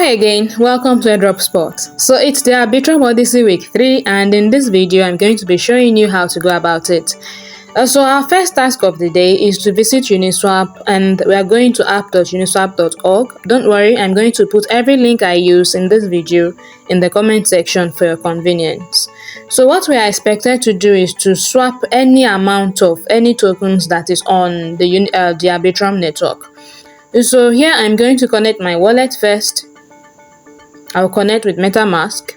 Hi again, welcome to Airdrop Spot. So it's the Arbitrum Odyssey week 3 and in this video I'm going to be showing you how to go about it. So our first task of the day is to visit Uniswap and we are going to app.uniswap.org. Don't worry, I'm going to put every link I use in this video in the comment section for your convenience. So what we are expected to do is to swap any amount of any tokens that is on the Arbitrum network. So here I'm going to connect my wallet first. I'll connect with MetaMask.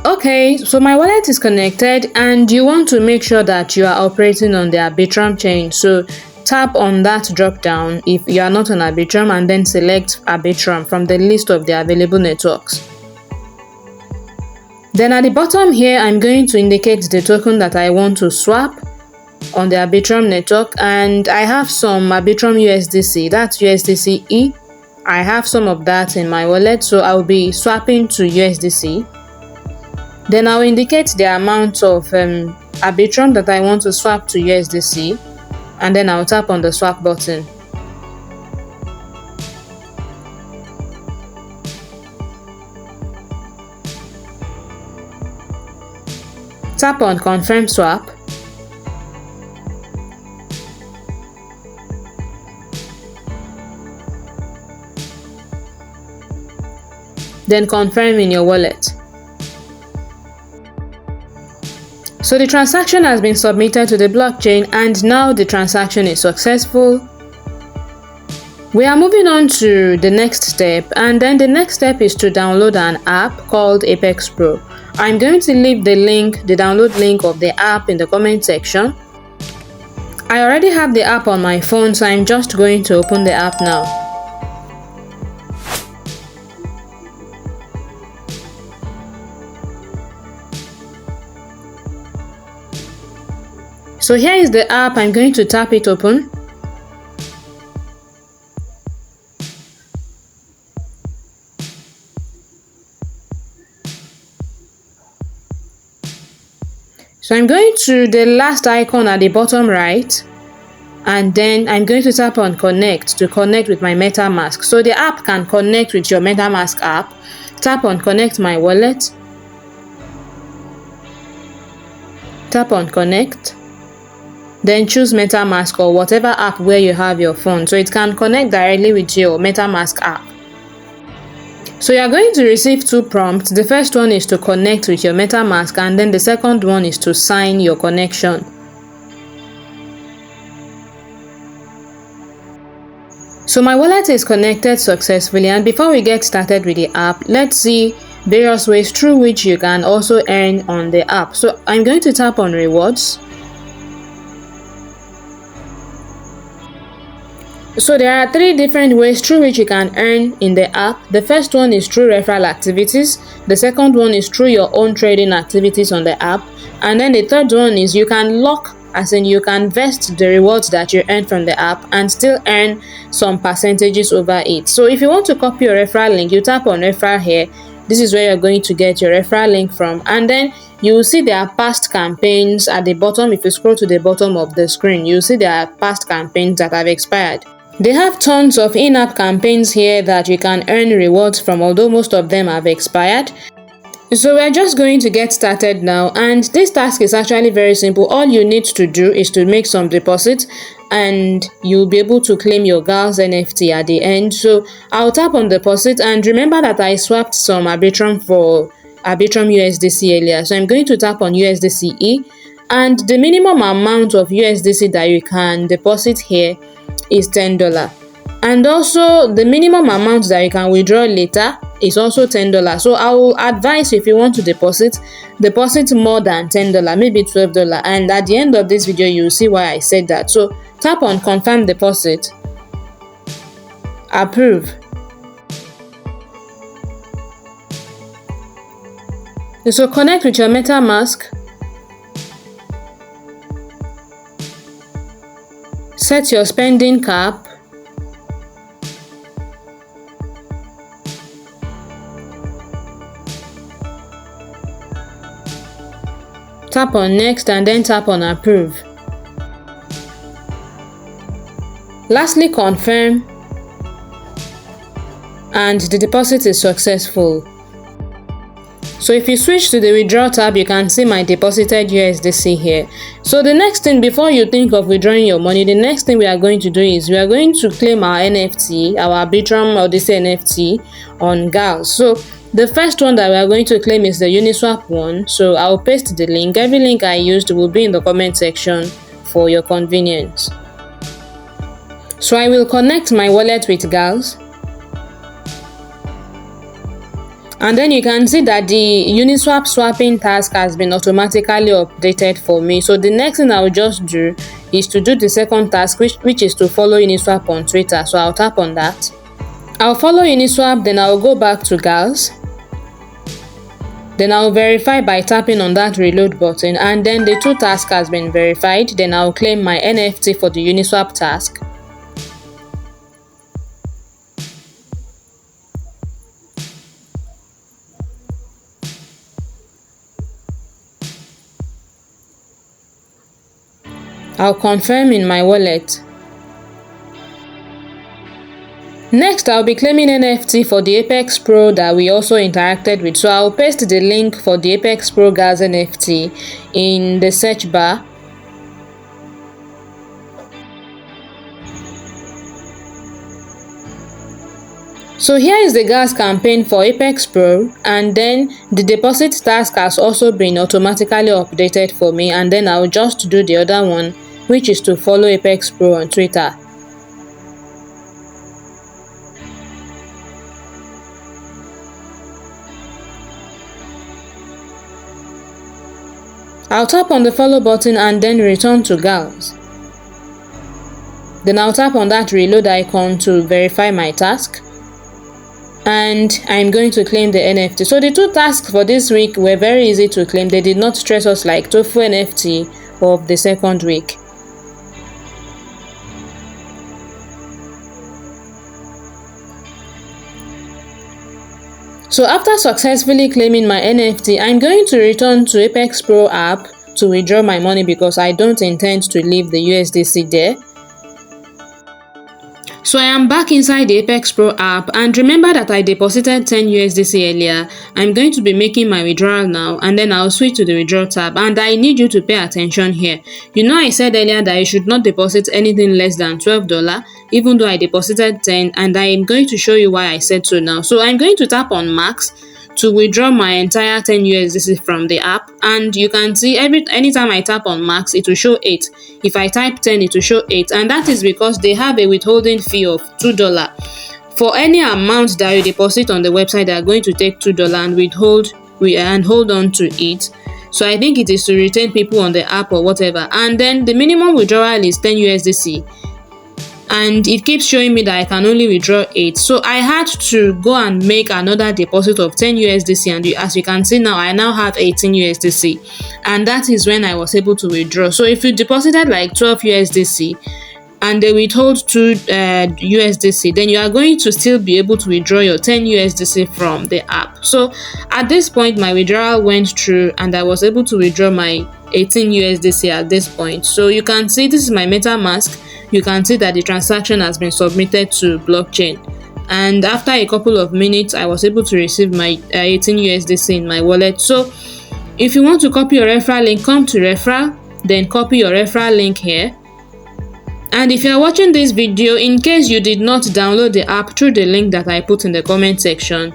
Okay, so my wallet is connected and you want to make sure that you are operating on the Arbitrum chain. So tap on that drop down if you are not on Arbitrum and then select Arbitrum from the list of the available networks. Then at the bottom here, I'm going to indicate the token that I want to swap on the Arbitrum network, and I have some Arbitrum USDC, that's USDCE. I have some of that in my wallet, so I'll be swapping to USDC. Then I'll indicate the amount of Arbitrum that I want to swap to USDC, and then I'll tap on the swap button. Tap on Confirm Swap. Then confirm in your wallet. So the transaction has been submitted to the blockchain and now the transaction is successful. We are moving on to the next step, and then the next step is to download an app called Apex Pro. I'm going to leave the download link of the app in the comment section. I already have the app on my phone, so I'm just going to open the app now. So here is the app. I'm going to tap it open. So I'm going to the last icon at the bottom right, and then I'm going to tap on connect to connect with my MetaMask. So the app can connect with your MetaMask app. Tap on connect my wallet. Tap on connect. Then choose MetaMask or whatever app where you have your phone, so it can connect directly with your MetaMask app. So you are going to receive two prompts. The first one is to connect with your MetaMask, and then the second one is to sign your connection. So my wallet is connected successfully, and before we get started with the app, let's see various ways through which you can also earn on the app. So I'm going to tap on rewards. So there are three different ways through which you can earn in the app. The first one is through referral activities. The second one is through your own trading activities on the app. And then the third one is you can lock, as in you can vest the rewards that you earn from the app and still earn some percentages over it. So if you want to copy your referral link, you tap on referral here. This is where you're going to get your referral link from. And then you will see there are past campaigns at the bottom. If you scroll to the bottom of the screen, you'll see there are past campaigns that have expired. They have tons of in-app campaigns here that you can earn rewards from, although most of them have expired. So we're just going to get started now, and this task is actually very simple. All you need to do is to make some deposits and you'll be able to claim your Galxe NFT at the end. So I'll tap on deposit, and remember that I swapped some Arbitrum for Arbitrum USDC earlier. So I'm going to tap on USDCE, and the minimum amount of USDC that you can deposit here is $10, and also the minimum amount that you can withdraw later is also $10. So I will advise, if you want to deposit more than $10, maybe $12, and at the end of this video you will see why I said that. So tap on confirm deposit, approve. So connect with your MetaMask. Set your spending cap. Tap on next and then tap on approve. Lastly, confirm, and the deposit is successful. So if you switch to the withdraw tab, you can see my deposited USDC here. So the next thing, before you think of withdrawing your money, the next thing we are going to do is we are going to claim our NFT, our Arbitrum Odyssey NFT on Galxe. So the first one that we are going to claim is the Uniswap one. So I'll paste the link. Every link I used will be in the comment section for your convenience. So I will connect my wallet with Galxe. And then you can see that the Uniswap swapping task has been automatically updated for me. So the next thing I'll just do is to do the second task, which is to follow Uniswap on Twitter. So I'll tap on that. I'll follow Uniswap, then I'll go back to Galxe. Then I'll verify by tapping on that reload button, and then the two tasks has been verified. Then I'll claim my NFT for the Uniswap task. I'll confirm in my wallet. Next, I'll be claiming NFT for the Apex Pro that we also interacted with. So I'll paste the link for the Apex Pro Galxe NFT in the search bar. So here is the Galxe campaign for Apex Pro, and then the deposit task has also been automatically updated for me, and then I'll just do the other one, which is to follow Apex Pro on Twitter. I'll tap on the follow button and then return to Galxe. Then I'll tap on that reload icon to verify my task. And I'm going to claim the NFT. So the two tasks for this week were very easy to claim. They did not stress us like Tofu NFT of the second week. So after successfully claiming my NFT, I'm going to return to Apex Pro app to withdraw my money because I don't intend to leave the USDC there. So I am back inside the Apex Pro app, and remember that I deposited 10 USDC earlier. I'm going to be making my withdrawal now, and then I'll switch to the withdraw tab, and I need you to pay attention here. You know, I said earlier that you should not deposit anything less than $12, even though I deposited 10, and I am going to show you why I said so now. So I'm going to tap on max to withdraw my entire 10 USDC from the app, and you can see anytime I tap on max, it will show 8. If I type 10, it will show 8, and that is because they have a withholding fee of $2. For any amount that you deposit on the website, they are going to take $2 and hold on to it. So I think it is to retain people on the app or whatever. And then the minimum withdrawal is 10 USDC. And it keeps showing me that I can only withdraw 8. So I had to go and make another deposit of 10 USDC, and as you can see now, I now have 18 USDC, and that is when I was able to withdraw. So if you deposited like 12 USDC and they withhold 2 USDC, then you are going to still be able to withdraw your 10 USDC from the app. So at this point, my withdrawal went through and I was able to withdraw my 18 USDC at this point. So you can see this is my MetaMask. You can see that the transaction has been submitted to blockchain, and after a couple of minutes I was able to receive my 18 USDC in my wallet. So if you want to copy your referral link, come to referral, then copy your referral link here. And if you are watching this video, in case you did not download the app through the link that I put in the comment section,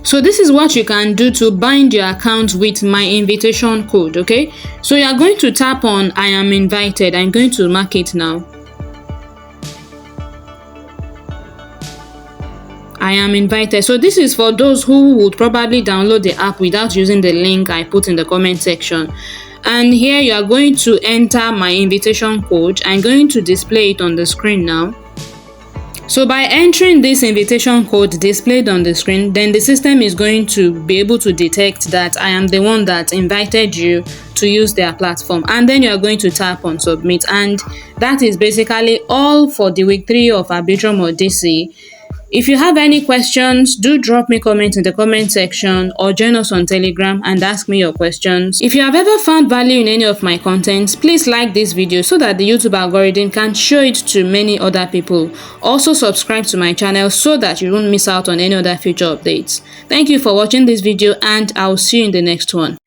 so this is what you can do to bind your account with my invitation code. Okay, so you are going to tap on I am invited. I'm going to mark it now. I am invited. So this is for those who would probably download the app without using the link I put in the comment section. And here you are going to enter my invitation code. I'm going to display it on the screen now. So by entering this invitation code displayed on the screen, then the system is going to be able to detect that I am the one that invited you to use their platform, and then you are going to tap on submit. And that is basically all for the week 3 of Arbitrum Odyssey. If you have any questions, do drop me comments in the comment section or join us on Telegram and ask me your questions. If you have ever found value in any of my contents, please like this video so that the YouTube algorithm can show it to many other people. Also subscribe to my channel so that you won't miss out on any other future updates. Thank you for watching this video and I'll see you in the next one.